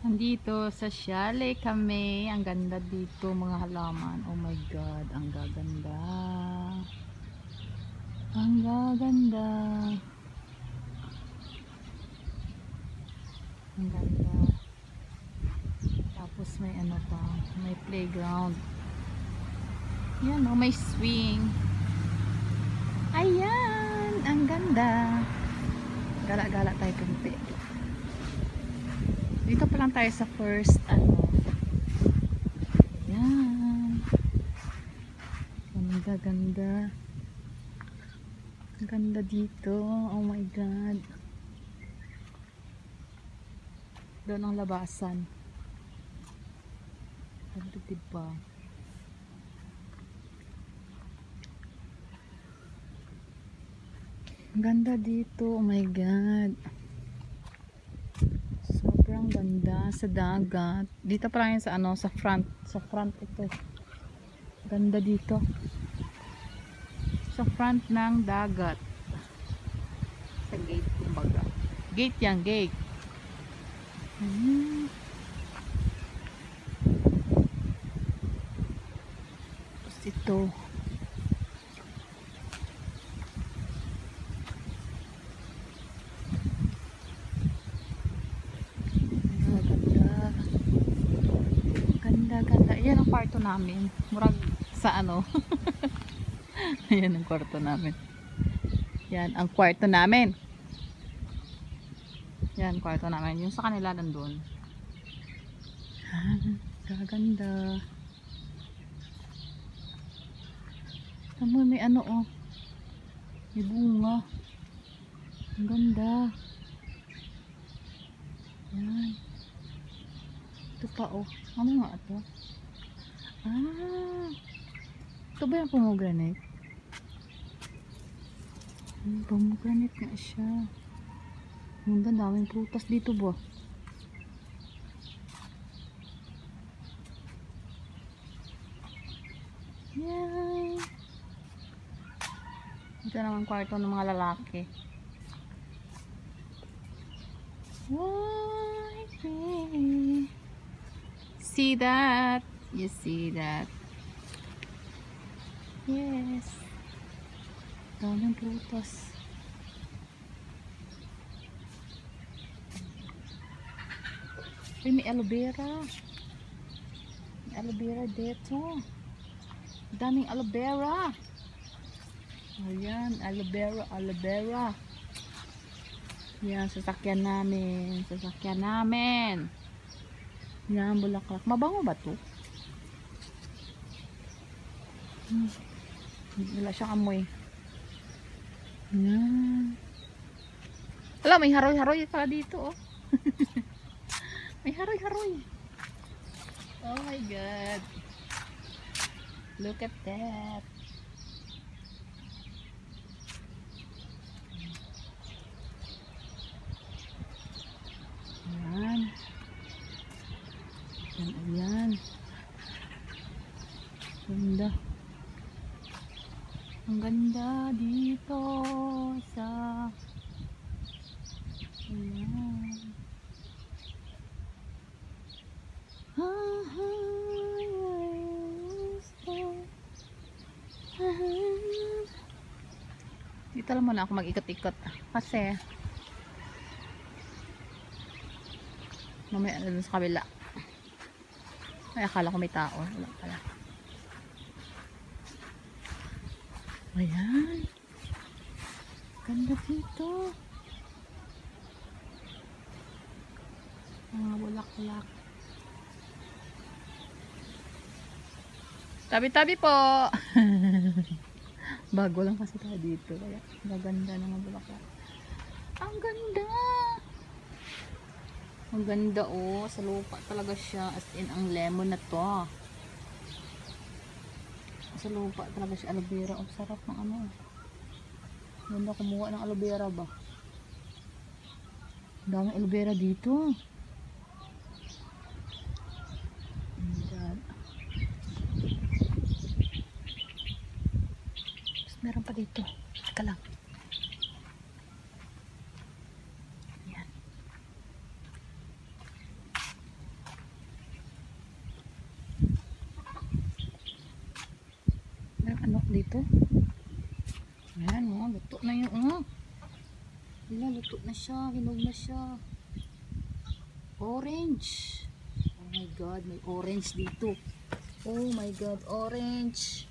Nandito sa chalet kami. Ang ganda dito mga halaman. Oh my god, ang gaganda. Ang gaganda. Ang ganda. Tapos may ano pa, may playground. Yan oh, may swing. Ayan, ang ganda. Gala-gala tayo kunti. Dito pa lang tayo sa first ano. Ayan. Ganda, ganda. Ang ganda dito. Oh my god. Doon ang labasan. Ganda diba? Ang ganda dito. Oh my god. Sobrang ganda sa dagat. Dito pa lang yun sa ano, sa front. Sa front ito. Ganda dito. Sa front ng dagat. Sa gate kumbaga. Gate yan, gate. Tapos ito. Ganda. Ayan ang kwarto namin. Murag sa ano. Ayan ang kwarto namin. Yan ang kwarto namin. Yan kwarto namin. Yung sa kanila nandun. Gaganda. Tamo may ano oh. May bunga. Ang ganda. Yan. Ito pa oh. Ano nga ito? Ah. Ito ba yung pomegranate? Pomegranate nga siya. Ang daming prutas dito ba? Yay! Ito naman kwarto ng mga lalaki. See that? You see that? Yes. Daming prutas. Ay, may aloe vera. May aloe vera dito. Daming aloe vera. Ayan, aloe vera, aloe vera. Yan, sasakyan namin. Sasakyan namin. Yan, bulaklak. Mabango ba to? Wala siyang amoy. Yan. Wala, may haroy-haroy pala dito, oh. May haroy-haroy. Oh my god. Look at that. Ayan. Ayan. Ganda. Ang ganda dito sa ayan. Dito lang muna ako mag-ikot-ikot kasi mamaya dun sa kabila. Ay, akala ko may tao. Wala pala. Ayan. Ganda dito. Mga bulaklak. Tabi-tabi po. Bago lang kasi tayo dito. Kaya maganda ng mga bulaklak. Ang ganda. Ang ganda oh. Sa lupa talaga siya. As in ang lemon na to. Sa lupa talaga siya. Aloe vera. Ang sarap ng ano. Ganda kumuha ng aloe vera ba? Ang daming aloe vera dito. Meron pa dito. Teka lang. Ayan. dito. Ayan, oh, luto na yun. Oh. Wala, luto na siya. Hinog na siya. Orange. Oh my God, may orange dito. Oh my God, orange.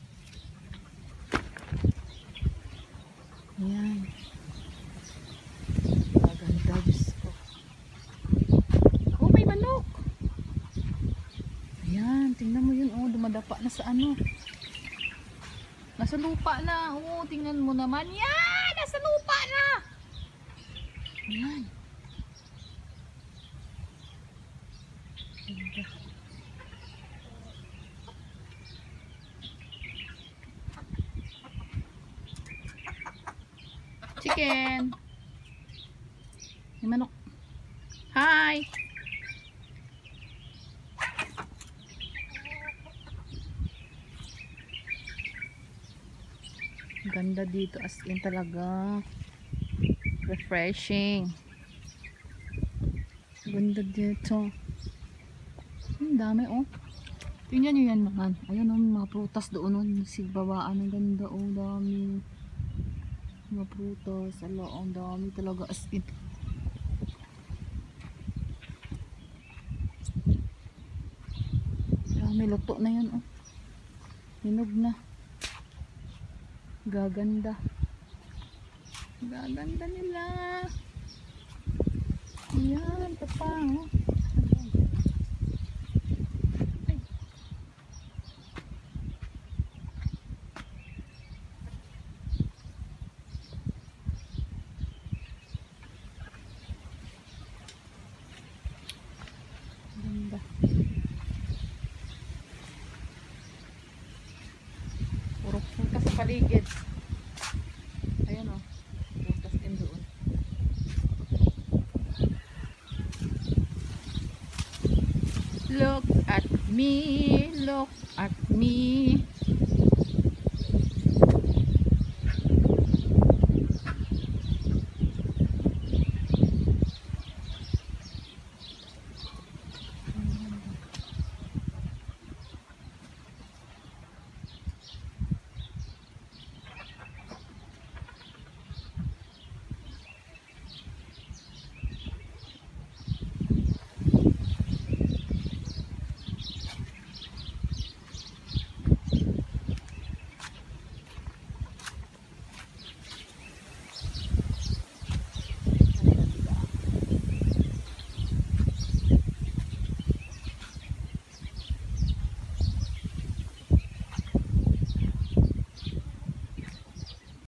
Ayan. Maganda, Diyos ko. Oh, may manok. Ayan, tingnan mo yun. Oh, dumadapa na sa ano. Nasa lupa na. Oh, tingnan mo naman. Yan! Nasa lupa na. Ayan. Ganda. Chicken. May manok. Hi! Ganda dito, as in talaga. Refreshing. Ganda dito. Ang dami, oh. Tingnan nyo yan naman. Ayun, oh, mga prutas doon, oh. Sigbabaan. Ang ganda, oh. Dami. Mga prutas. Ala, ang dami talaga, as in. Dami, luto na yan, oh. Hinog na. Gaganda. Gaganda nila. Ayan, ito pa, oh. Ganda. Puro putas sa paligid. Ayan, oh. Putas din doon. Look at me. Look at me.